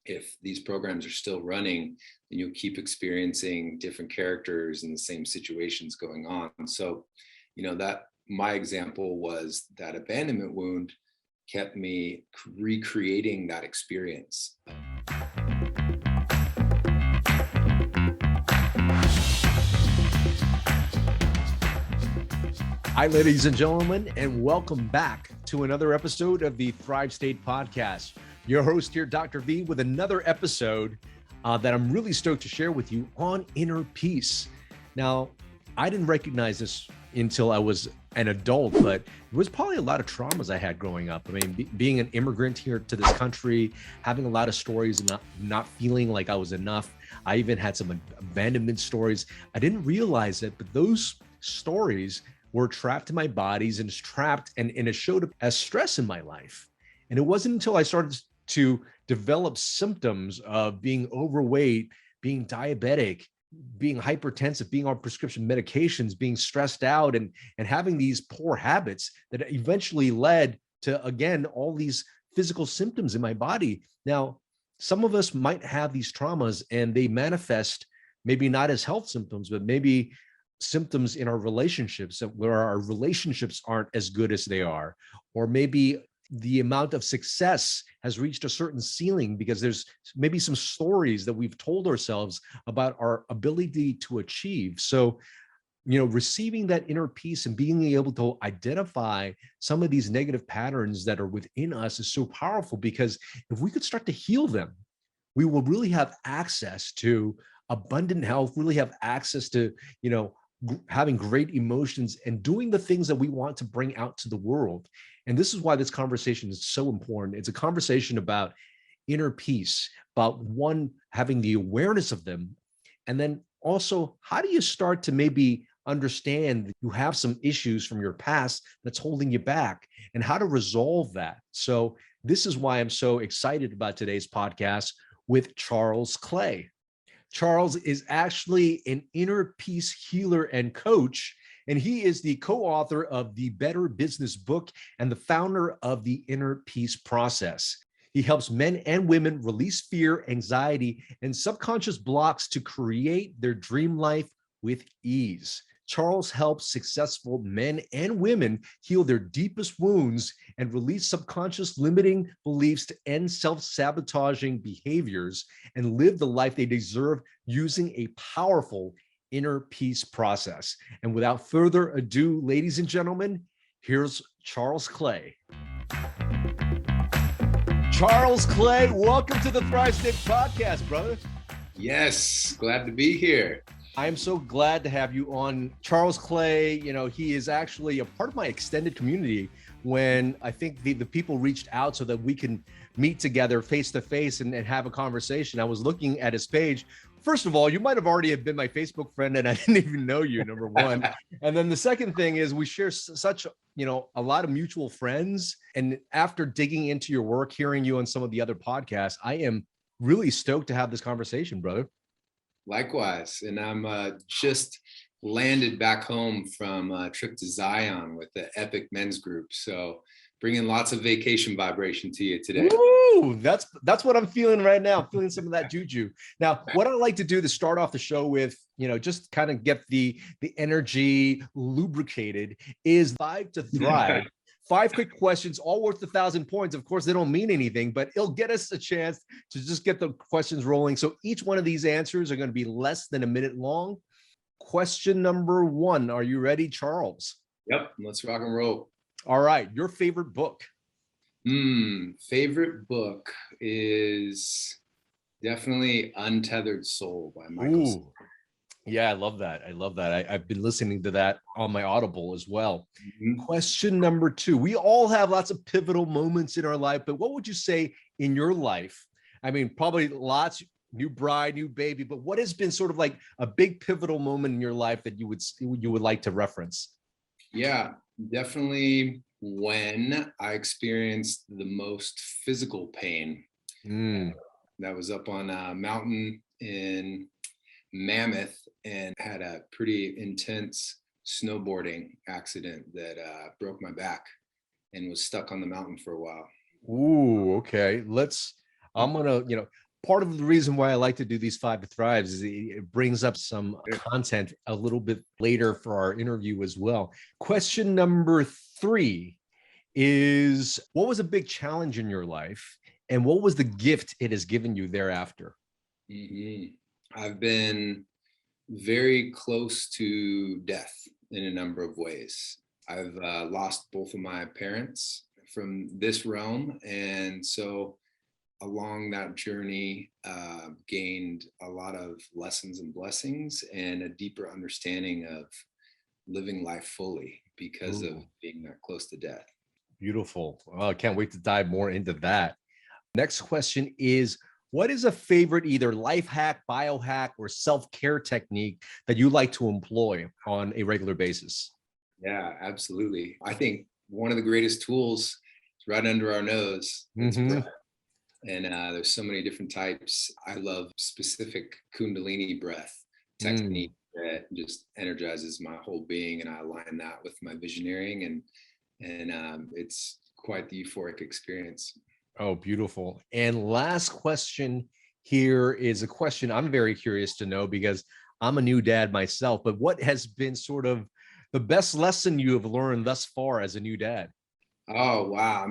if these programs are still running, then you'll keep experiencing different characters and the same situations going on. So, that my example was that abandonment wound kept me recreating that experience. Hi, ladies and gentlemen, and welcome back to another episode of the Thrive State Podcast. Your host here, Dr. V, with another episode that I'm really stoked to share with you on inner peace. Now, I didn't recognize this until I was an adult, but it was probably a lot of traumas I had growing up. I mean, being an immigrant here to this country, having a lot of stories and not feeling like I was enough. I even had some abandonment stories. I didn't realize it, but those stories were trapped in my bodies and trapped, and it showed up as stress in my life. And it wasn't until I started to develop symptoms of being overweight, being diabetic, being hypertensive, being on prescription medications, being stressed out, and having these poor habits that eventually led to, again, all these physical symptoms in my body. Now, some of us might have these traumas and they manifest maybe not as health symptoms, but maybe symptoms in our relationships, where our relationships aren't as good as they are, or maybe the amount of success has reached a certain ceiling because there's maybe some stories that we've told ourselves about our ability to achieve. So, receiving that inner peace and being able to identify some of these negative patterns that are within us is so powerful, because if we could start to heal them, we will really have access to abundant health, really have access to, having great emotions and doing the things that we want to bring out to the world. And this is why this conversation is so important. It's a conversation about inner peace, about one, having the awareness of them. And then also, how do you start to maybe understand that you have some issues from your past that's holding you back, and how to resolve that? So this is why I'm so excited about today's podcast with Charles Clay. Charles is actually an inner peace healer and coach, and he is the co-author of the Better Business book and the founder of the Inner Peace Process. He helps men and women release fear, anxiety, and subconscious blocks to create their dream life with ease. Charles helps successful men and women heal their deepest wounds and release subconscious limiting beliefs to end self-sabotaging behaviors and live the life they deserve using a powerful inner peace process. And without further ado, ladies and gentlemen, here's Charles Clay. Charles Clay, welcome to the Thrive State Podcast, brother. Yes, glad to be here. I am so glad to have you on. Charles Clay, he is actually a part of my extended community. When I think the people reached out so that we can meet together face to face and have a conversation, I was looking at his page. First of all, you might have already been my Facebook friend and I didn't even know you, number one. And then the second thing is we share such, a lot of mutual friends. And after digging into your work, hearing you on some of the other podcasts, I am really stoked to have this conversation, brother. Likewise. And I'm just landed back home from a trip to Zion with the Epic Men's Group. So bringing lots of vacation vibration to you today. Woo! That's what I'm feeling right now. I'm feeling some of that juju. Now, what I like to do to start off the show with, just kind of get the energy lubricated, is 5 to Thrive. 5 quick questions, all worth 1,000 points. Of course, they don't mean anything, but it'll get us a chance to just get the questions rolling. So each one of these answers are going to be less than a minute long. Question number 1. Are you ready, Charles? Yep. Let's rock and roll. All right. Your favorite book? Favorite book is definitely Untethered Soul by Michael. Yeah, I love that. I've been listening to that on my Audible as well. Mm-hmm. Question number 2. We all have lots of pivotal moments in our life, but what would you say in your life? I mean, probably lots, new bride, new baby, but what has been sort of like a big pivotal moment in your life that you would like to reference? Yeah, definitely when I experienced the most physical pain. That was up on a mountain in Mammoth and had a pretty intense snowboarding accident that broke my back and was stuck on the mountain for a while. Ooh, okay. I'm gonna, part of the reason why I like to do these 5 to Thrives is it brings up some content a little bit later for our interview as well. Question number 3 is, what was a big challenge in your life and what was the gift it has given you thereafter? I've been very close to death in a number of ways. I've lost both of my parents from this realm. And so along that journey, gained a lot of lessons and blessings and a deeper understanding of living life fully because of being that close to death. Beautiful. Oh, I can't wait to dive more into that. Next question is, what is a favorite either life hack, biohack, or self-care technique that you like to employ on a regular basis? Yeah, absolutely. I think one of the greatest tools is right under our nose. It's breath. And there's so many different types. I love specific Kundalini breath technique that just energizes my whole being, and I align that with my visioneering, and it's quite the euphoric experience. Oh, beautiful. And last question here is a question I'm very curious to know, because I'm a new dad myself, but what has been sort of the best lesson you have learned thus far as a new dad? Oh, wow.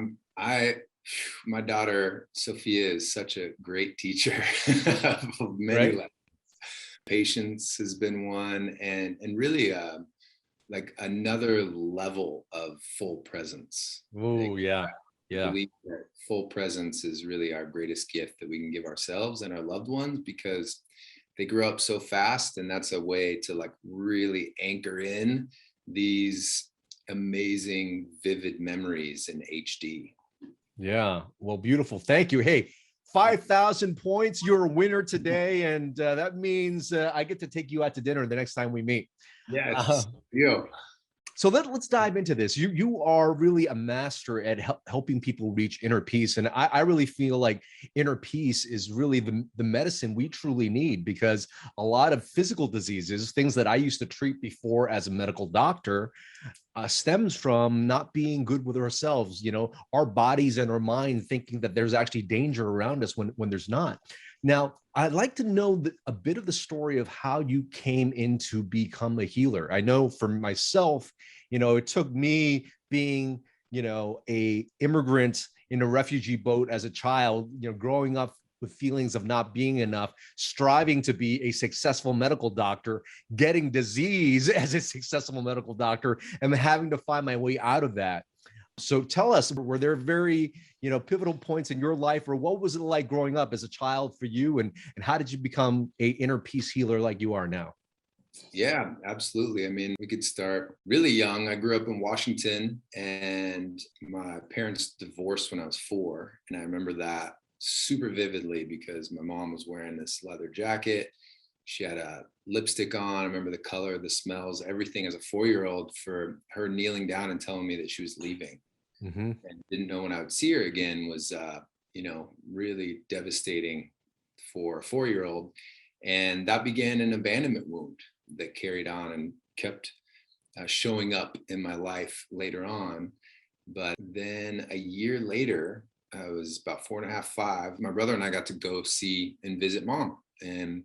My daughter, Sophia, is such a great teacher of many lessons. Patience has been one, and really like another level of full presence. Oh, yeah. I believe that full presence is really our greatest gift that we can give ourselves and our loved ones, because they grow up so fast, and that's a way to like really anchor in these amazing, vivid memories in HD. Yeah. Well, beautiful. Thank you. Hey, 5,000 points. You're a winner today. And that means I get to take you out to dinner the next time we meet. Yes. So let's dive into this. You are really a master at helping people reach inner peace. And I really feel like inner peace is really the medicine we truly need, because a lot of physical diseases, things that I used to treat before as a medical doctor, stems from not being good with ourselves, our bodies and our mind thinking that there's actually danger around us when there's not. Now, I'd like to know a bit of the story of how you came in to become a healer. I know for myself, it took me being, a immigrant in a refugee boat as a child, growing up with feelings of not being enough, striving to be a successful medical doctor, getting disease as a successful medical doctor, and having to find my way out of that. So tell us, were there very, pivotal points in your life, or what was it like growing up as a child for you? And how did you become a inner peace healer like you are now? Yeah, absolutely. I mean, we could start really young. I grew up in Washington, and my parents divorced when I was 4. And I remember that super vividly because my mom was wearing this leather jacket. She had a lipstick on. I remember the color, the smells, everything as a 4-year-old, for her kneeling down and telling me that she was leaving. And didn't know when I would see her again was, really devastating for a 4-year-old. And that began an abandonment wound that carried on and kept showing up in my life later on. But then a year later, I was about 4.5, 5. My brother and I got to go see and visit mom. And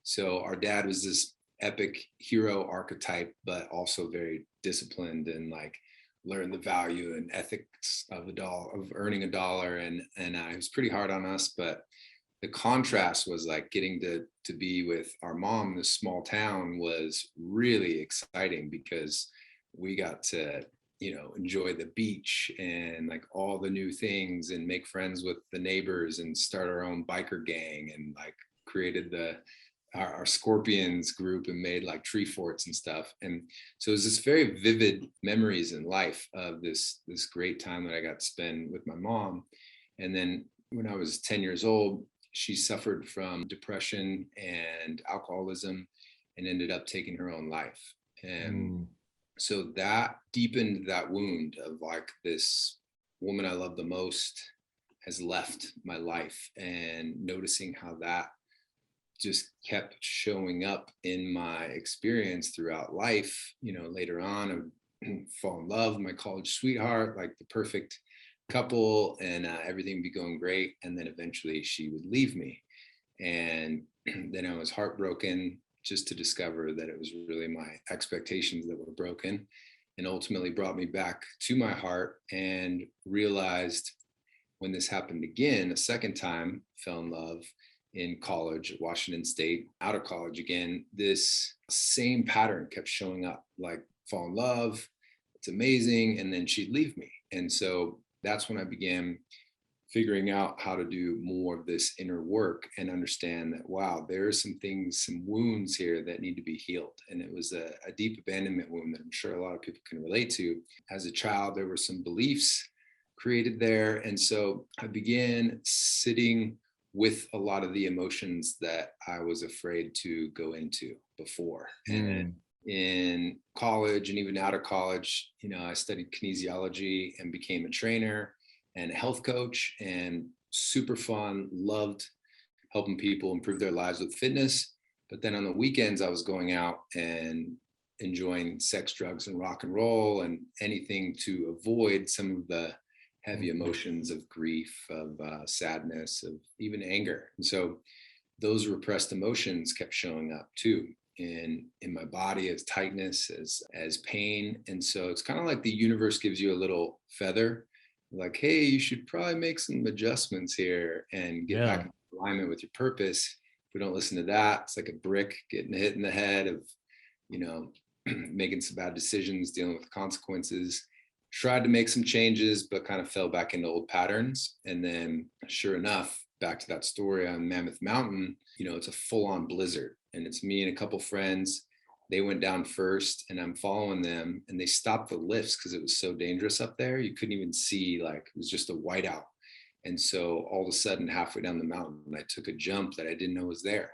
so our dad was this epic hero archetype, but also very disciplined and like learned the value and ethics of earning $1. And it was pretty hard on us, but the contrast was like getting to be with our mom in this small town was really exciting, because we got to, enjoy the beach and like all the new things and make friends with the neighbors and start our own biker gang, and like created our scorpions group and made like tree forts and stuff. And so it was this very vivid memories in life of this great time that I got to spend with my mom. And then when I was 10 years old, she suffered from depression and alcoholism and ended up taking her own life. And so that deepened that wound of like, this woman I love the most has left my life, and noticing how that just kept showing up in my experience throughout life. Later on, I fall in love with my college sweetheart, like the perfect couple, and everything would be going great. And then eventually she would leave me. And then I was heartbroken just to discover that it was really my expectations that were broken, and ultimately brought me back to my heart, and realized when this happened again, a second time, fell in love in college at Washington State, out of college again, this same pattern kept showing up, like fall in love, it's amazing, and then she'd leave me. And so that's when I began figuring out how to do more of this inner work and understand that, wow, there are some things, some wounds here that need to be healed. And it was a deep abandonment wound that I'm sure a lot of people can relate to. As a child, there were some beliefs created there. And so I began sitting with a lot of the emotions that I was afraid to go into before. And in college and even out of college, I studied kinesiology and became a trainer and a health coach, and super fun, loved helping people improve their lives with fitness. But then on the weekends, I was going out and enjoying sex, drugs, and rock and roll, and anything to avoid some of the heavy emotions of grief, of sadness, of even anger. And so those repressed emotions kept showing up too in my body, as tightness, as pain. And so it's kind of like the universe gives you a little feather, like, hey, you should probably make some adjustments here and get back in alignment with your purpose. If we don't listen to that, it's like a brick getting hit in the head of, making some bad decisions, dealing with the consequences. Tried to make some changes, but kind of fell back into old patterns. And then sure enough, back to that story on Mammoth Mountain, it's a full-on blizzard, and it's me and a couple friends. They went down first, and I'm following them, and they stopped the lifts because it was so dangerous up there. You couldn't even see, like, it was just a whiteout. And so all of a sudden, halfway down the mountain, I took a jump that I didn't know was there.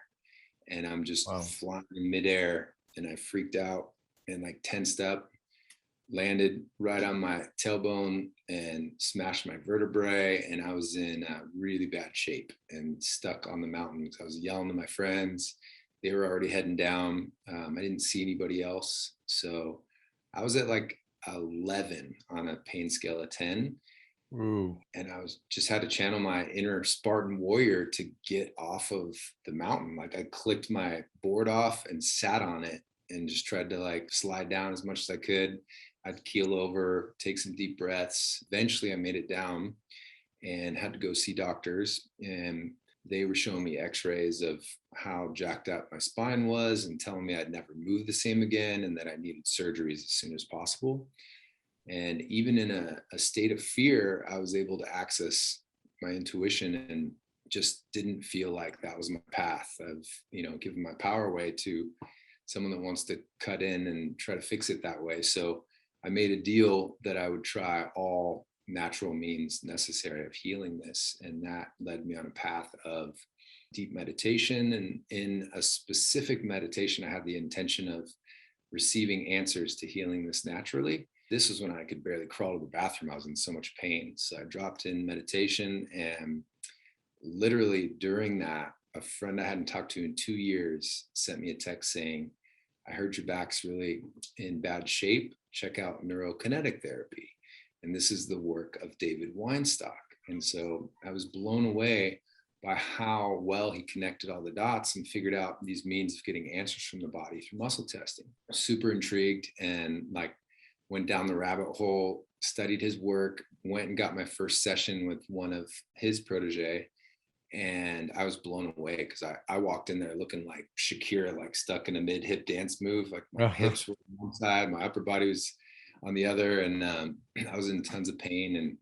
And I'm just flying in midair, and I freaked out and like tensed up, landed right on my tailbone and smashed my vertebrae. And I was in really bad shape and stuck on the mountain. I was yelling to my friends. They were already heading down. I didn't see anybody else. So I was at like 11 on a pain scale of 10. Ooh. And I just had to channel my inner Spartan warrior to get off of the mountain. Like, I clicked my board off and sat on it and just tried to like slide down as much as I could. I'd keel over, take some deep breaths. Eventually I made it down and had to go see doctors. And they were showing me x-rays of how jacked up my spine was and telling me I'd never move the same again and that I needed surgeries as soon as possible. And even in a state of fear, I was able to access my intuition and just didn't feel like that was my path of, giving my power away to someone that wants to cut in and try to fix it that way. So I made a deal that I would try all natural means necessary of healing this. And that led me on a path of deep meditation. And in a specific meditation, I had the intention of receiving answers to healing this naturally. This was when I could barely crawl to the bathroom. I was in so much pain. So I dropped in meditation, and literally during that, a friend I hadn't talked to in 2 years sent me a text saying, I heard your back's really in bad shape. Check out Neurokinetic Therapy. And this is the work of David Weinstock. And so I was blown away by how well he connected all the dots and figured out these means of getting answers from the body through muscle testing. Super intrigued, and like went down the rabbit hole, studied his work, went and got my first session with one of his protege. And I was blown away because I walked in there looking like Shakira, like stuck in a mid-hip dance move. Like my hips were on one side, my upper body was on the other. And I was in tons of pain. And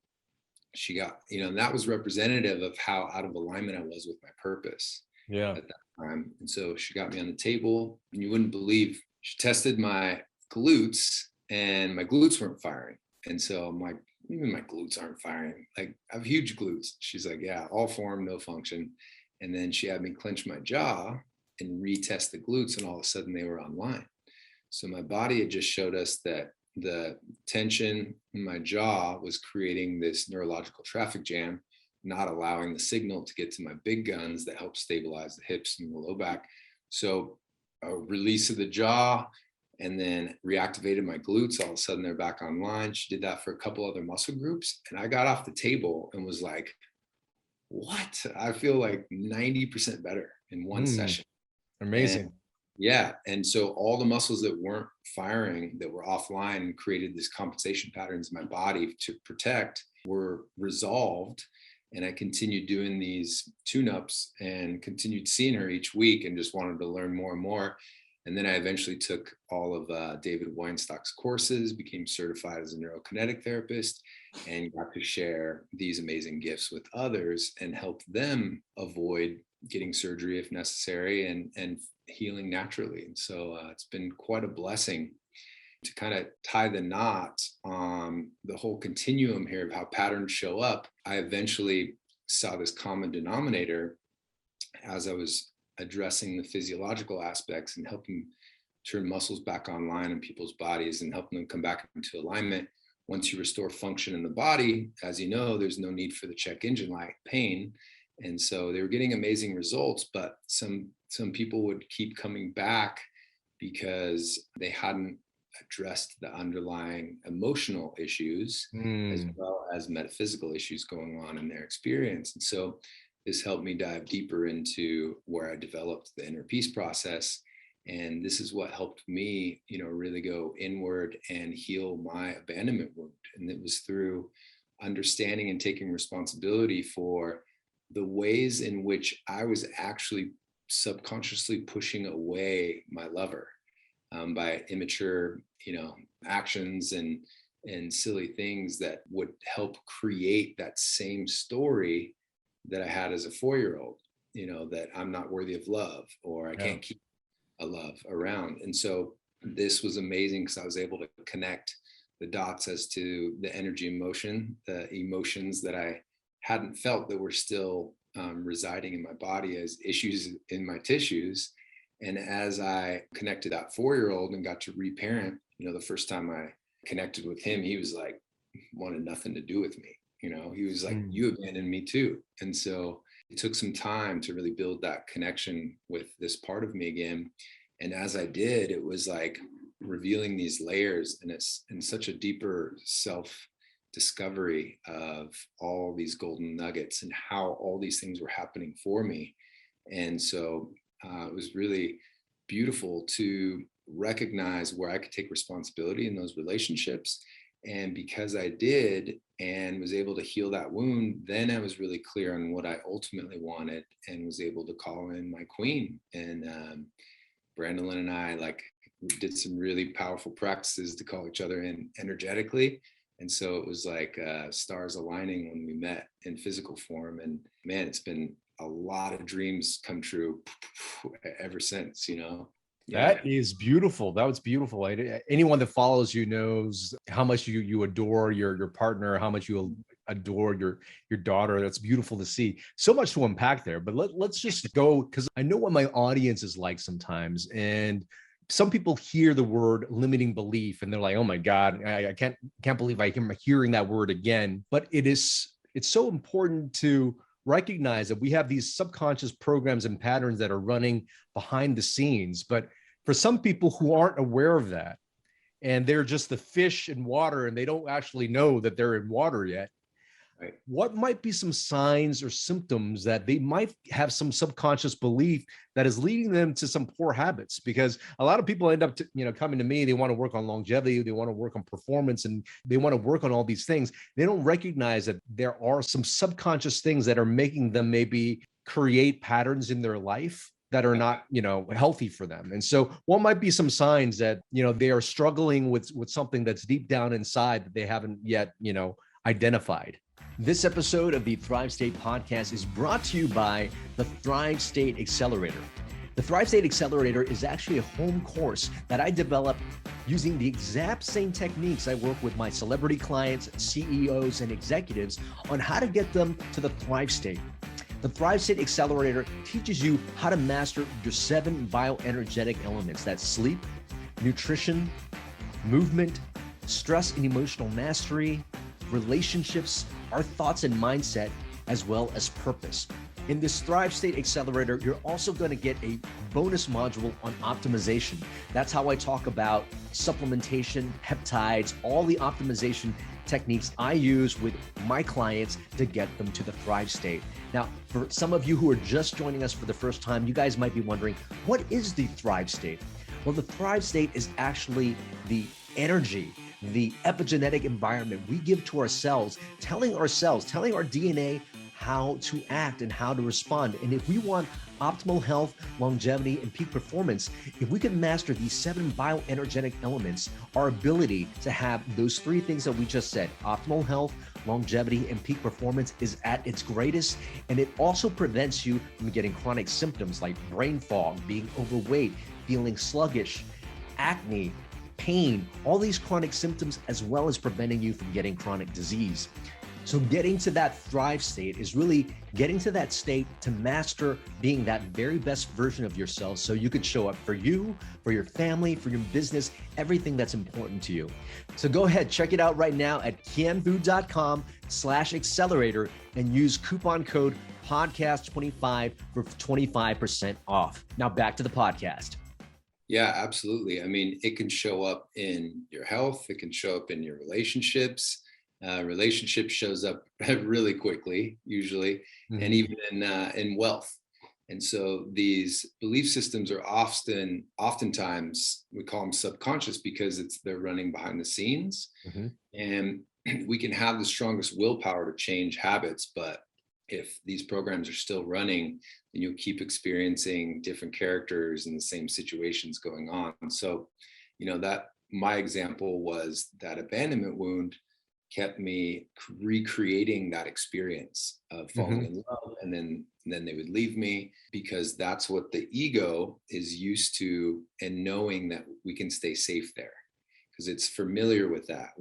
she got, and that was representative of how out of alignment I was with my purpose at that time. And so she got me on the table, and you wouldn't believe, she tested my glutes, and my glutes weren't firing. And so I'm like, even my glutes aren't firing. Like, I have huge glutes. She's like, yeah, all form, no function. And then she had me clench my jaw and retest the glutes, and all of a sudden they were online. So my body had just showed us that the tension in my jaw was creating this neurological traffic jam, not allowing the signal to get to my big guns that help stabilize the hips and the low back. So a release of the jaw, and then reactivated my glutes. All of a sudden they're back online. She did that for a couple other muscle groups. And I got off the table and was like, what? I feel like 90% better in one session. Amazing. And yeah. And so all the muscles that weren't firing, that were offline, created this compensation patterns in my body to protect, were resolved. And I continued doing these tune-ups and continued seeing her each week and just wanted to learn more and more. And then I eventually took all of David Weinstock's courses, became certified as a neurokinetic therapist, and got to share these amazing gifts with others and help them avoid getting surgery if necessary and healing naturally. And so it's been quite a blessing to kind of tie the knot on the whole continuum here of how patterns show up. I eventually saw this common denominator as I was addressing the physiological aspects and helping turn muscles back online in people's bodies and helping them come back into alignment. Once you restore function in the body, as you know, there's no need for the check engine light pain. And so they were getting amazing results, but some people would keep coming back because they hadn't addressed the underlying emotional issues as well as metaphysical issues going on in their experience. And so this helped me dive deeper into where I developed the inner peace process. And this is what helped me, really go inward and heal my abandonment wound. And it was through understanding and taking responsibility for the ways in which I was actually subconsciously pushing away my lover by immature, actions and silly things that would help create that same story that I had as a 4-year-old, that I'm not worthy of love, or I can't keep a love around. And so this was amazing because I was able to connect the dots as to the the emotions that I hadn't felt that were still residing in my body as issues in my tissues. And as I connected that 4-year-old and got to reparent, the first time I connected with him, he was like, wanted nothing to do with me. He was like, you abandoned me too. And so it took some time to really build that connection with this part of me again. And as I did, it was like revealing these layers, and it's in such a deeper self-discovery of all these golden nuggets and how all these things were happening for me. And so it was really beautiful to recognize where I could take responsibility in those relationships. And because I did and was able to heal that wound, then I was really clear on what I ultimately wanted and was able to call in my queen. And Brandon and I did some really powerful practices to call each other in energetically. And so it was like stars aligning when we met in physical form. And man, it's been a lot of dreams come true ever since, That is beautiful. That was beautiful. Anyone that follows you knows how much you adore your partner, how much you adore your daughter. That's beautiful to see. So much to unpack there. But let's just go, because I know what my audience is like sometimes. And some people hear the word limiting belief and they're like, oh my God, I can't believe I'm hearing that word again. But it's so important to recognize that we have these subconscious programs and patterns that are running behind the scenes. But for some people who aren't aware of that, and they're just the fish in water and they don't actually know that they're in water yet, right? What might be some signs or symptoms that they might have some subconscious belief that is leading them to some poor habits? Because a lot of people end up coming to me, they want to work on longevity, they want to work on performance, and they want to work on all these things. They don't recognize that there are some subconscious things that are making them maybe create patterns in their life that are not, healthy for them. And so what might be some signs that, they are struggling with something that's deep down inside that they haven't yet, identified? This episode of the Thrive State podcast is brought to you by the Thrive State Accelerator. The Thrive State Accelerator is actually a home course that I developed using the exact same techniques I work with my celebrity clients, CEOs, and executives on how to get them to the Thrive State. The Thrive State Accelerator teaches you how to master your 7 bioenergetic elements. That's sleep, nutrition, movement, stress and emotional mastery, relationships, our thoughts and mindset, as well as purpose. In this Thrive State Accelerator, you're also going to get a bonus module on optimization. That's how I talk about supplementation, peptides, all the optimization techniques I use with my clients to get them to the Thrive state. Now, for some of you who are just joining us for the first time, you guys might be wondering, what is the Thrive state? Well, the Thrive state is actually the energy, the epigenetic environment we give to ourselves, telling our DNA how to act and how to respond. And if we want optimal health, longevity, and peak performance, if we can master these 7 bioenergetic elements, our ability to have those 3 things that we just said, optimal health, longevity, and peak performance, is at its greatest. And it also prevents you from getting chronic symptoms like brain fog, being overweight, feeling sluggish, acne, pain, all these chronic symptoms, as well as preventing you from getting chronic disease. So getting to that Thrive state is really getting to that state to master being that very best version of yourself so you could show up for you, for your family, for your business, everything that's important to you. So go ahead, check it out right now at kienvu.com/accelerator and use coupon code podcast25 for 25% off. Now back to the podcast. Yeah, absolutely. I mean, it can show up in your health. It can show up in your relationships. Relationship shows up really quickly, usually, and even in wealth. And so these belief systems are oftentimes we call them subconscious because they're running behind the scenes, and we can have the strongest willpower to change habits, but if these programs are still running, then you'll keep experiencing different characters and the same situations going on. So, that my example was that abandonment wound kept me recreating that experience of falling in love, and then they would leave me, because that's what the ego is used to, and knowing that we can stay safe there because it's familiar with that.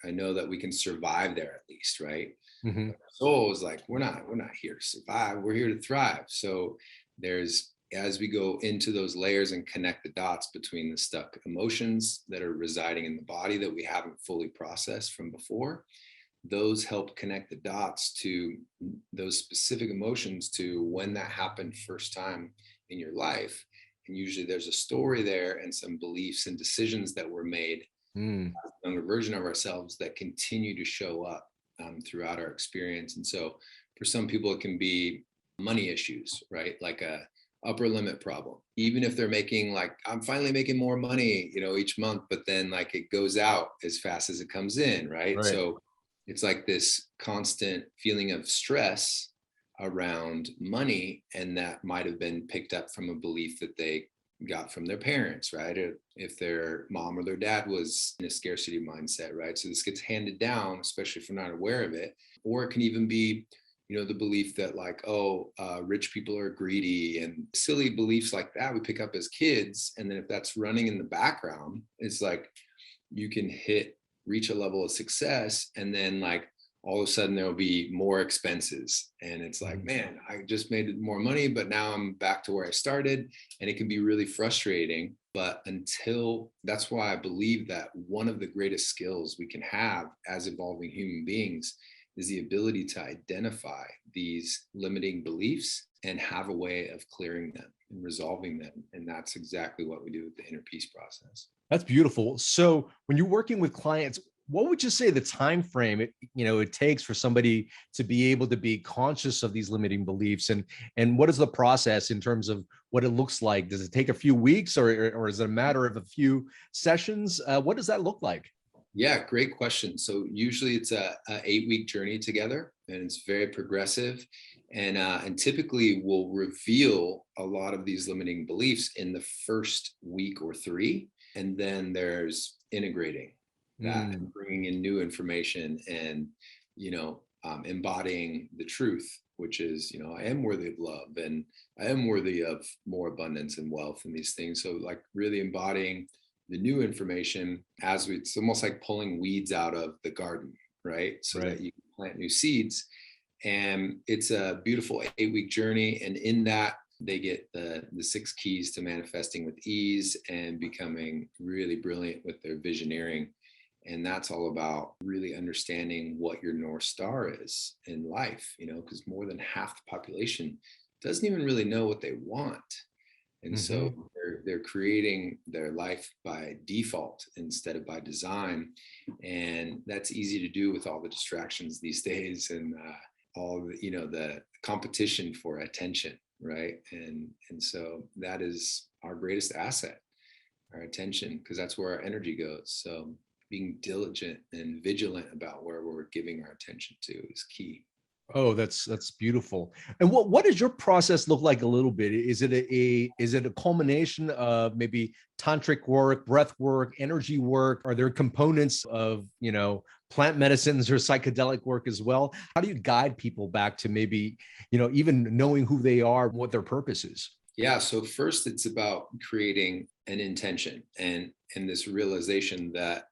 I know that we can survive there at least, right? Our soul is like, we're not here to survive, we're here to thrive. So as we go into those layers and connect the dots between the stuck emotions that are residing in the body that we haven't fully processed from before, those help connect the dots to those specific emotions to when that happened first time in your life. And usually there's a story there and some beliefs and decisions that were made as a younger version of ourselves that continue to show up throughout our experience. And so for some people, it can be money issues, right? Like a upper limit problem, even if they're making, like, I'm finally making more money, each month, but then like it goes out as fast as it comes in, right? So it's like this constant feeling of stress around money, and that might have been picked up from a belief that they got from their parents, right? Or if their mom or their dad was in a scarcity mindset, right? So this gets handed down, especially if we're not aware of it. Or it can even be the belief that like, rich people are greedy, and silly beliefs like that we pick up as kids. And then if that's running in the background, it's like you can reach a level of success, and then like all of a sudden there'll be more expenses. And it's like, man, I just made more money, but now I'm back to where I started. And it can be really frustrating. But that's why I believe that one of the greatest skills we can have as evolving human beings is the ability to identify these limiting beliefs and have a way of clearing them and resolving them. And that's exactly what we do with the inner peace process. That's beautiful. So when you're working with clients, what would you say the time frame it takes for somebody to be able to be conscious of these limiting beliefs, and what is the process in terms of what it looks like? Does it take a few weeks, or is it a matter of a few sessions? What does that look like? Yeah, great question. So usually it's a 8-week journey together, and it's very progressive, and typically we'll reveal a lot of these limiting beliefs in the first week or 3, and then there's integrating that and bringing in new information and embodying the truth, which is I am worthy of love, and I am worthy of more abundance and wealth and these things. So like really embodying the new information it's almost like pulling weeds out of the garden, right? So that you can plant new seeds. And it's a beautiful 8-week journey. And in that, they get the 6 keys to manifesting with ease and becoming really brilliant with their visioneering. And that's all about really understanding what your North Star is in life, because more than half the population doesn't even really know what they want. And so they're creating their life by default instead of by design. And that's easy to do with all the distractions these days and all the, the competition for attention, right? And so that is our greatest asset, our attention, because that's where our energy goes. So being diligent and vigilant about where we're giving our attention to is key. Oh, that's beautiful. And what does your process look like a little bit? Is it a culmination of maybe tantric work, breath work, energy work? Are there components of, plant medicines or psychedelic work as well? How do you guide people back to maybe, even knowing who they are, what their purpose is? Yeah, so first it's about creating an intention and this realization that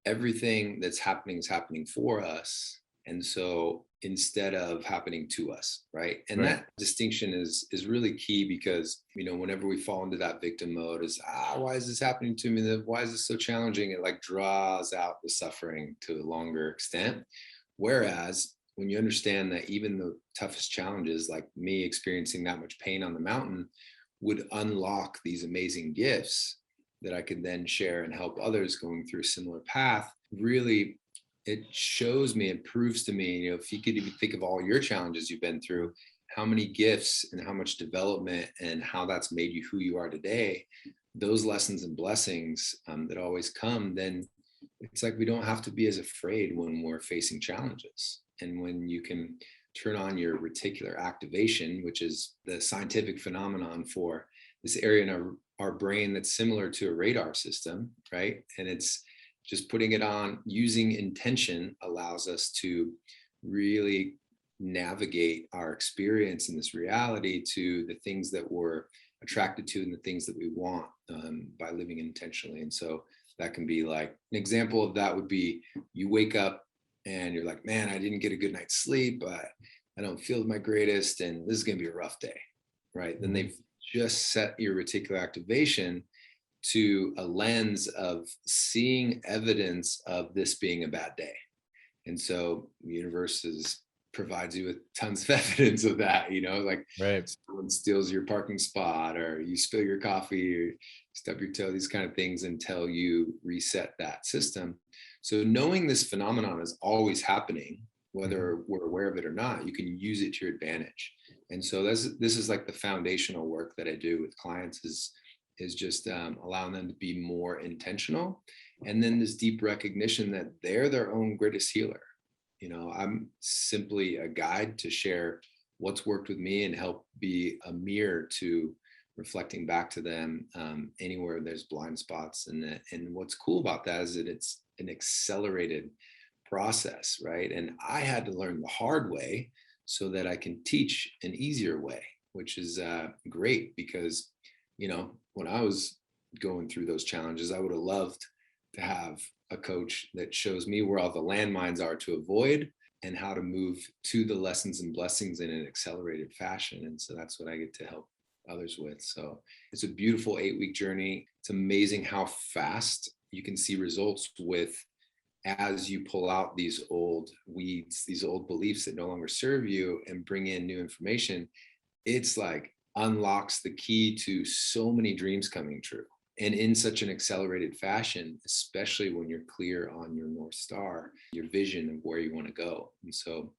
everything that's happening is happening for us. And so instead of happening to us, right? And that distinction is really key because, whenever we fall into that victim mode is, why is this happening to me? Why is this so challenging? It like draws out the suffering to a longer extent. Whereas when you understand that even the toughest challenges, like me experiencing that much pain on the mountain, would unlock these amazing gifts that I could then share and help others going through a similar path, really it shows me, it proves to me, if you could even think of all your challenges you've been through, how many gifts and how much development and how that's made you who you are today, those lessons and blessings that always come, then it's like we don't have to be as afraid when we're facing challenges. And when you can turn on your reticular activation, which is the scientific phenomenon for this area in our brain that's similar to a radar system, right? And it's just putting it on, using intention allows us to really navigate our experience in this reality to the things that we're attracted to and the things that we want by living intentionally. And so that can be like, an example of that would be you wake up and you're like, man, I didn't get a good night's sleep. I don't feel my greatest and this is going to be a rough day, right? Then they've just set your reticular activation to a lens of seeing evidence of this being a bad day. And so the universe provides you with tons of evidence of that, like someone steals your parking spot or you spill your coffee or stub your toe, these kind of things until you reset that system. So knowing this phenomenon is always happening, whether we're aware of it or not, you can use it to your advantage. And so this is like the foundational work that I do with clients is just allowing them to be more intentional. And then this deep recognition that they're their own greatest healer. I'm simply a guide to share what's worked with me and help be a mirror to reflecting back to them anywhere there's blind spots. And what's cool about that is that it's an accelerated process, right? And I had to learn the hard way so that I can teach an easier way, which is great because when I was going through those challenges, I would have loved to have a coach that shows me where all the landmines are to avoid and how to move to the lessons and blessings in an accelerated fashion. And so that's what I get to help others with. So it's a beautiful 8-week journey. It's amazing how fast you can see results as you pull out these old weeds, these old beliefs that no longer serve you and bring in new information. It's like unlocks the key to so many dreams coming true, and in such an accelerated fashion, especially when you're clear on your North Star, your vision of where you want to go. And so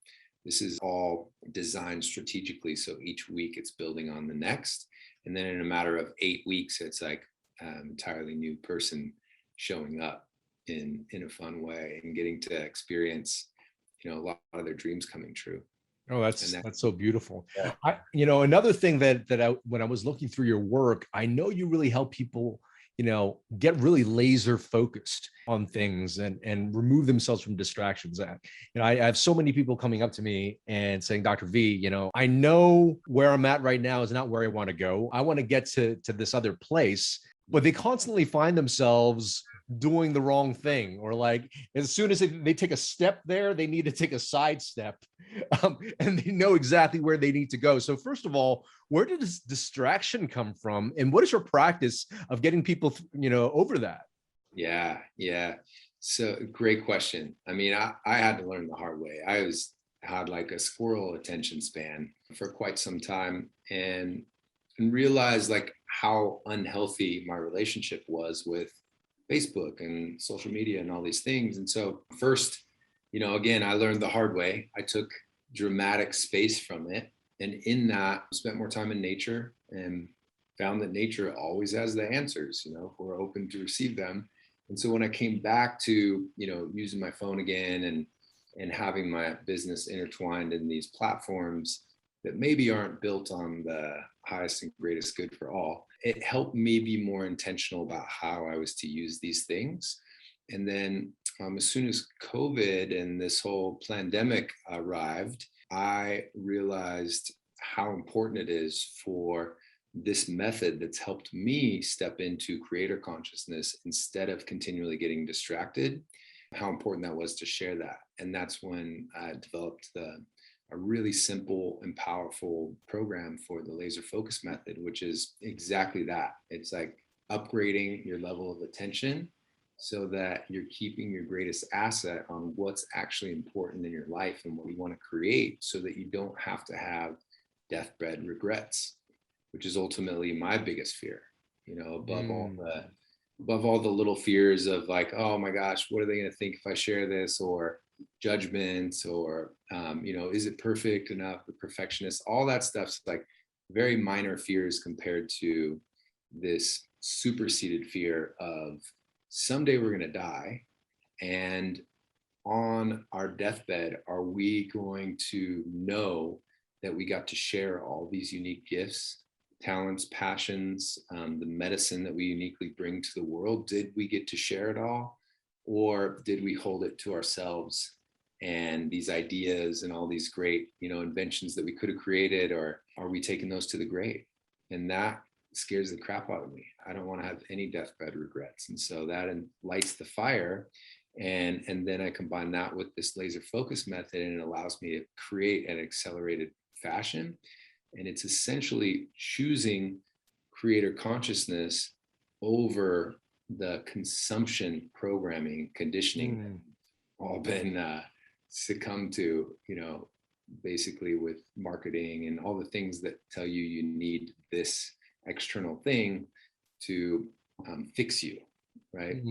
this is all designed strategically. So each week it's building on the next. And then in a matter of 8 weeks, it's like an entirely new person showing up in a fun way and getting to experience, a lot of their dreams coming true. Oh, that's so beautiful. Yeah. Another thing that when I was looking through your work, I know you really help people, get really laser focused on things and remove themselves from distractions. I have so many people coming up to me and saying, Dr. V, I know where I'm at right now is not where I want to go. I want to get to this other place, but they constantly find themselves doing the wrong thing, or like as soon as they take a step there, they need to take a side step, and they know exactly where they need to go. So first of all, where did this distraction come from, and what is your practice of getting people over that? Yeah So great question. I mean, I had to learn the hard way. I had like a squirrel attention span for quite some time and realized like how unhealthy my relationship was with Facebook and social media and all these things. And so first, again, I learned the hard way. I took dramatic space from it. And in that, spent more time in nature and found that nature always has the answers, if we're open to receive them. And so when I came back to, using my phone again and having my business intertwined in these platforms that maybe aren't built on the highest and greatest good for all, it helped me be more intentional about how I was to use these things. And then as soon as COVID and this whole pandemic arrived, I realized how important it is for this method that's helped me step into creator consciousness instead of continually getting distracted, how important that was to share that. And that's when I developed a really simple and powerful program for the laser focus method, which is exactly that. It's like upgrading your level of attention so that you're keeping your greatest asset on what's actually important in your life and what you want to create, so that you don't have to have deathbed regrets, which is ultimately my biggest fear, above all the little fears of like, oh my gosh, what are they going to think if I share this, or judgments, or is it perfect enough, the perfectionist, all that stuff's like very minor fears compared to this superseded fear of someday we're going to die, and on our deathbed, are we going to know that we got to share all these unique gifts, talents, passions, the medicine that we uniquely bring to the world? Did we get to share it all? Or did we hold it to ourselves, and these ideas and all these great, inventions that we could have created, or are we taking those to the grave? And that scares the crap out of me. I don't want to have any deathbed regrets. And so that lights the fire. And then I combine that with this laser focus method, and it allows me to create an accelerated fashion. And it's essentially choosing creator consciousness over the consumption programming, conditioning, all been succumbed to, basically with marketing and all the things that tell you need this external thing to fix you, right?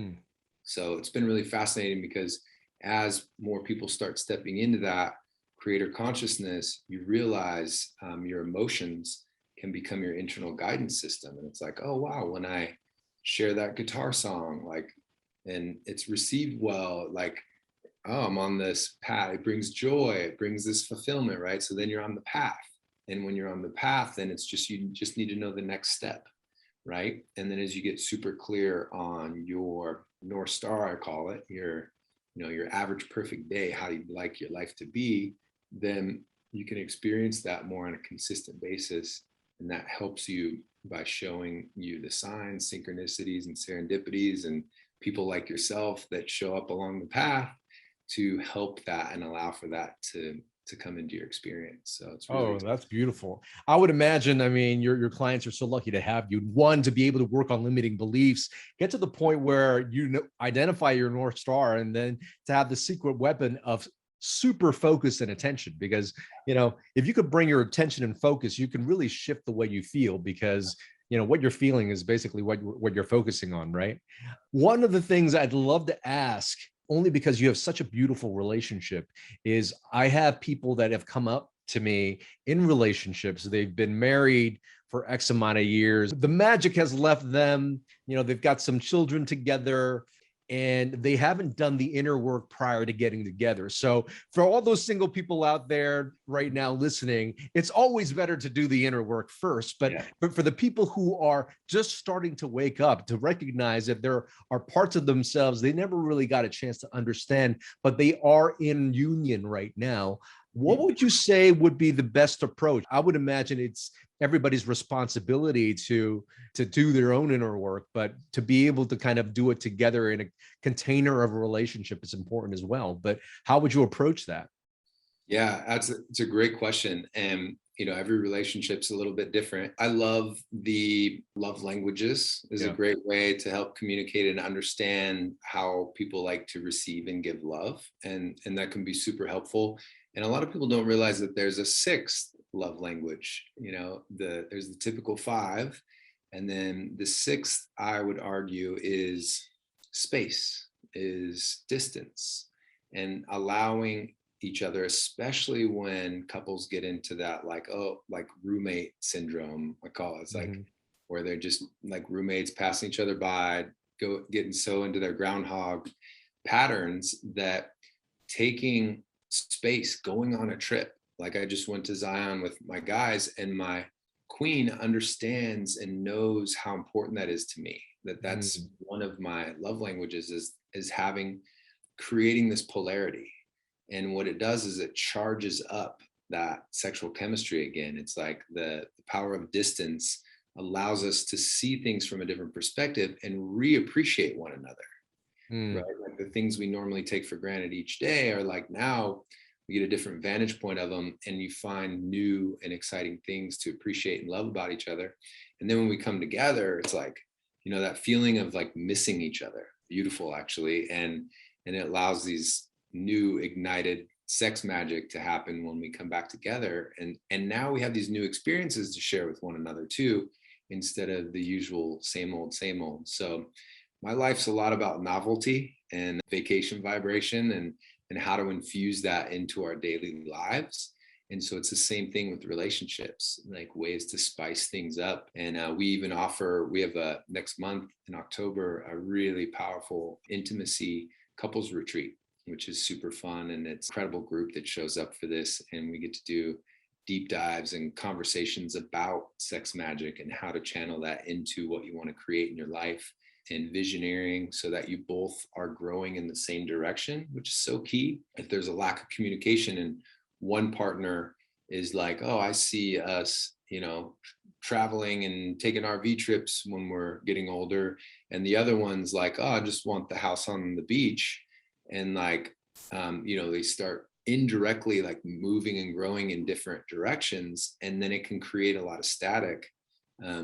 So it's been really fascinating, because as more people start stepping into that creator consciousness, you realize your emotions can become your internal guidance system. And it's like, oh wow, when I share that guitar song, and it's received well, oh, I'm on this path, it brings joy, it brings this fulfillment, right? So then you're on the path. And when you're on the path, then it's just, you just need to know the next step, right? And then as you get super clear on your North Star, I call it, your average perfect day, how you'd like your life to be, then you can experience that more on a consistent basis. And that helps you by showing you the signs, synchronicities, and serendipities, and people like yourself that show up along the path to help that and allow for that to come into your experience. So it's really that's beautiful. I would imagine, I mean, your clients are so lucky to have you. One, to be able to work on limiting beliefs, get to the point where identify your North Star, and then to have the secret weapon of super focus and attention. Because, if you could bring your attention and focus, you can really shift the way you feel, because what you're feeling is basically what you're focusing on, right? One of the things I'd love to ask, only because you have such a beautiful relationship, is I have people that have come up to me in relationships. They've been married for X amount of years. The magic has left them, they've got some children together, and they haven't done the inner work prior to getting together. So for all those single people out there right now listening, it's always better to do the inner work first. But for the people who are just starting to wake up, to recognize that there are parts of themselves they never really got a chance to understand, but they are in union right now, what would you say would be the best approach? I would imagine it's everybody's responsibility to do their own inner work, but to be able to kind of do it together in a container of a relationship is important as well. But how would you approach that? Yeah, it's a great question. And, every relationship's a little bit different. I love the love languages is a great way to help communicate and understand how people like to receive and give love. And that can be super helpful. And a lot of people don't realize that there's a sixth love language. There's the typical 5, And then the sixth, I would argue, is space, is distance, and allowing each other, especially when couples get into that, like, oh, like roommate syndrome, I call it. It's like where they're just like roommates passing each other by, getting so into their groundhog patterns that taking space, going on a trip. Like I just went to Zion with my guys, and my queen understands and knows how important that is to me. That's one of my love languages, is creating this polarity. And what it does is it charges up that sexual chemistry again. It's like the power of distance allows us to see things from a different perspective and reappreciate one another. Right? Like the things we normally take for granted each day are like, now we get a different vantage point of them, and you find new and exciting things to appreciate and love about each other. And then when we come together, it's like, you know, that feeling of like missing each other, beautiful actually. And it allows these new ignited sex magic to happen when we come back together. And now we have these new experiences to share with one another too, instead of the usual same old, same old. So my life's a lot about novelty and vacation vibration, and how to infuse that into our daily lives. And so it's the same thing with relationships, like ways to spice things up. And we have next month in October, a really powerful intimacy couples retreat, which is super fun. And it's an incredible group that shows up for this. And we get to do deep dives and conversations about sex magic and how to channel that into what you want to create in your life, and visioneering, so that you both are growing in the same direction, which is so key. If there's a lack of communication and one partner is like, oh, I see us, you know, traveling and taking RV trips when we're getting older, and the other one's like, oh, I just want the house on the beach, and like, you know, they start indirectly like moving and growing in different directions, and then it can create a lot of static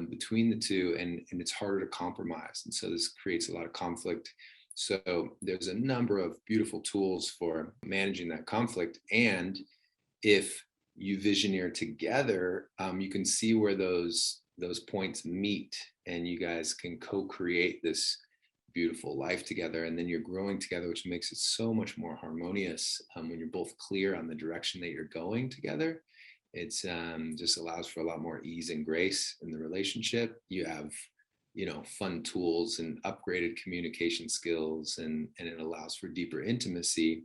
between the two, and it's harder to compromise. And so this creates a lot of conflict. So there's a number of beautiful tools for managing that conflict. And if you visioneer together, you can see where those points meet, and you guys can co-create this beautiful life together. And then you're growing together, which makes it so much more harmonious when you're both clear on the direction that you're going together. It's just allows for a lot more ease and grace in the relationship. You have, you know, fun tools and upgraded communication skills, and it allows for deeper intimacy.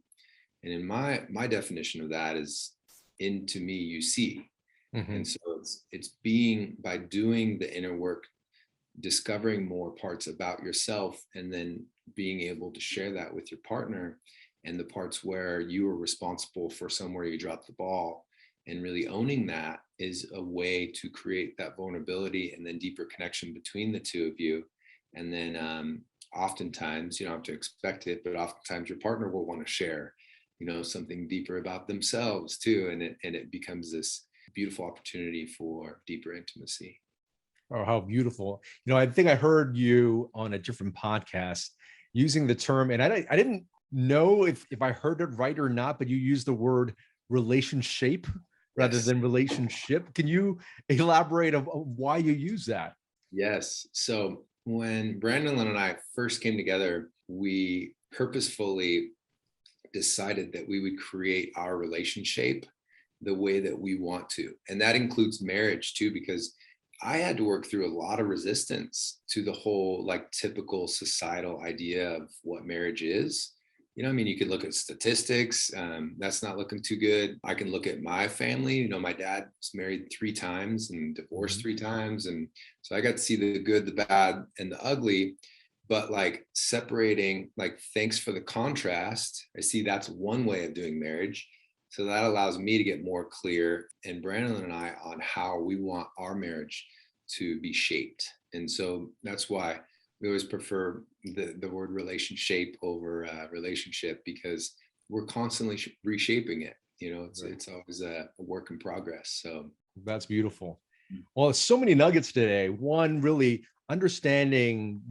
And in my definition of that is, into me you see. And so it's being, by doing the inner work, discovering more parts about yourself, and then being able to share that with your partner, and the parts where you are responsible for somewhere you dropped the ball, and really owning that is a way to create that vulnerability and then deeper connection between the two of you. And then oftentimes, you don't have to expect it, but oftentimes your partner will want to share, you know, something deeper about themselves too. And it becomes this beautiful opportunity for deeper intimacy. Oh, how beautiful. You know, I think I heard you on a different podcast using the term, and I didn't know if I heard it right or not, but you used the word relationship rather than relationship. Can you elaborate on why you use that? Yes. So when Brandon and I first came together, we purposefully decided that we would create our relationship the way that we want to. And that includes marriage too, because I had to work through a lot of resistance to the whole like typical societal idea of what marriage is. You know, I mean, you could look at statistics. That's not looking too good. I can look at my family. You know, my dad was married 3 times and divorced 3 times. And so I got to see the good, the bad, and the ugly. But like separating, like, thanks for the contrast. I see that's one way of doing marriage. So that allows me to get more clear, and Brandon and I, on how we want our marriage to be shaped. And so that's why we always prefer the word relationship over relationship, because we're constantly reshaping it. You know, it's always a work in progress. So that's beautiful. Well, so many nuggets today. One, really understanding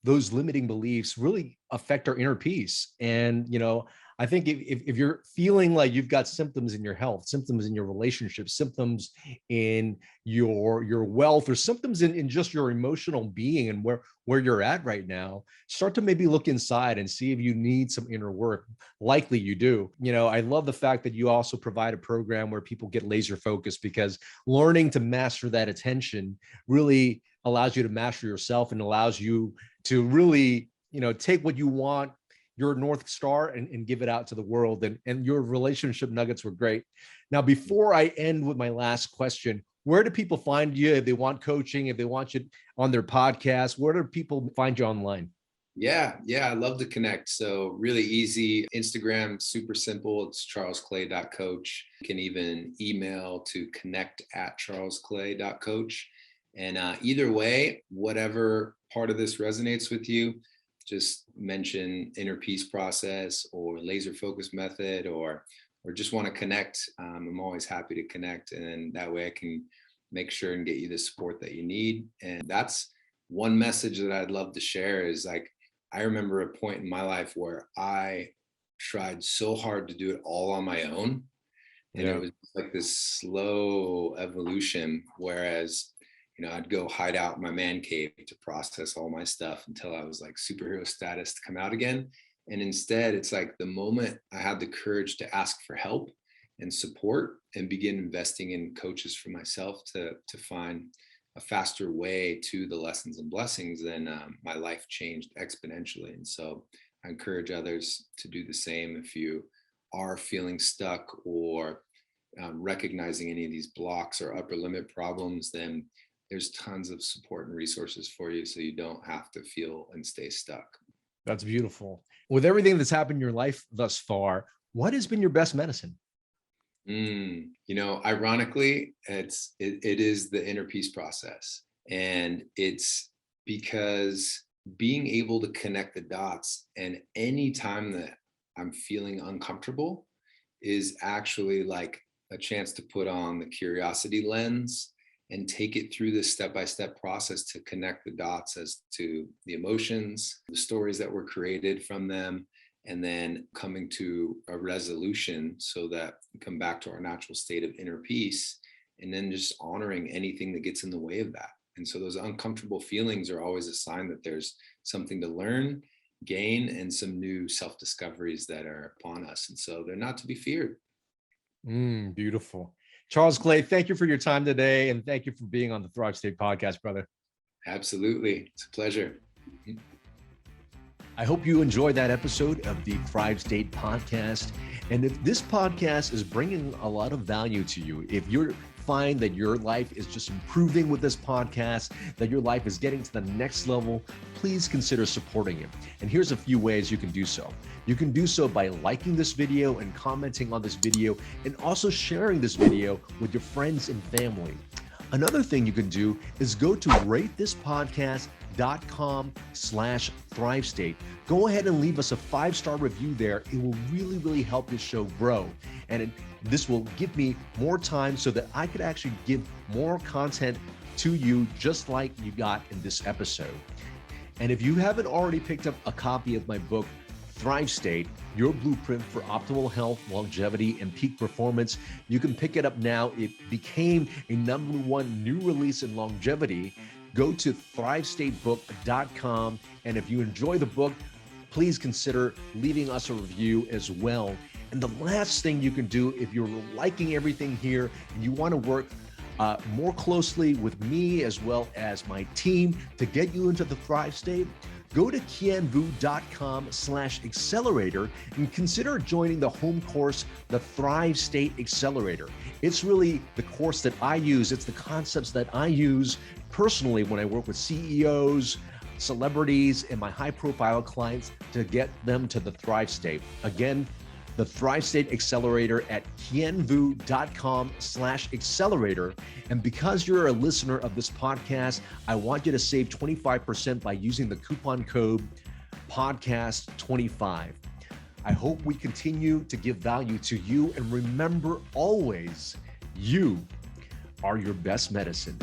those limiting beliefs really affect our inner peace. And, you know, I think if you're feeling like you've got symptoms in your health, symptoms in your relationships, symptoms in your wealth, or symptoms in just your emotional being and where you're at right now, start to maybe look inside and see if you need some inner work. Likely you do. I love the fact that you also provide a program where people get laser focused, because learning to master that attention really allows you to master yourself and allows you to really, take what you want, your North Star, and give it out to the world. And your relationship nuggets were great. Now, before I end with my last question, where do people find you if they want coaching, if they want you on their podcast? Where do people find you online? Yeah, I love to connect. So really easy. Instagram, super simple. It's charlesclay.coach. You can even email to connect@charlesclay.coach. And either way, whatever part of this resonates with you, just mention inner peace process or laser focus method, or just want to connect. I'm always happy to connect. And that way I can make sure and get you the support that you need. And that's one message that I'd love to share is like, I remember a point in my life where I tried so hard to do it all on my own. And it was like this slow evolution. Whereas, I'd go hide out in my man cave to process all my stuff until I was like superhero status to come out again. And instead, it's like the moment I had the courage to ask for help and support and begin investing in coaches for myself to find a faster way to the lessons and blessings, then my life changed exponentially. And so I encourage others to do the same. If you are feeling stuck or recognizing any of these blocks or upper limit problems, then there's tons of support and resources for you, so you don't have to feel and stay stuck. That's beautiful. With everything that's happened in your life thus far, what has been your best medicine? Ironically, it is the inner peace process. And it's because being able to connect the dots, and any time that I'm feeling uncomfortable is actually like a chance to put on the curiosity lens and take it through this step-by-step process to connect the dots as to the emotions, the stories that were created from them, and then coming to a resolution so that we come back to our natural state of inner peace, and then just honoring anything that gets in the way of that. And so those uncomfortable feelings are always a sign that there's something to learn, gain, and some new self-discoveries that are upon us. And so they're not to be feared. Beautiful. Charles Clay, thank you for your time today. And thank you for being on the Thrive State podcast, brother. Absolutely. It's a pleasure. I hope you enjoyed that episode of the Thrive State podcast. And if this podcast is bringing a lot of value to you, if you find that your life is just improving with this podcast, that your life is getting to the next level, please consider supporting it. And here's a few ways you can do so. You can do so by liking this video and commenting on this video, and also sharing this video with your friends and family. Another thing you can do is go to ratethispodcast.com/ThriveState. Go ahead and leave us a 5-star review there. It will really, really help this show grow. And this will give me more time so that I could actually give more content to you, just like you got in this episode. And if you haven't already picked up a copy of my book, Thrive State, Your Blueprint for Optimal Health, Longevity, and Peak Performance, you can pick it up now. It became a #1 new release in longevity. Go to thrivestatebook.com. And if you enjoy the book, please consider leaving us a review as well. And the last thing you can do, if you're liking everything here and you want to work more closely with me as well as my team to get you into the Thrive State, go to kienvu.com/accelerator and consider joining the home course, the Thrive State Accelerator. It's really the course that I use. It's the concepts that I use personally when I work with CEOs, celebrities, and my high-profile clients to get them to the Thrive State. Again, the Thrive State Accelerator at kienvu.com/accelerator. And because you're a listener of this podcast, I want you to save 25% by using the coupon code podcast25. I hope we continue to give value to you. And remember always, you are your best medicine.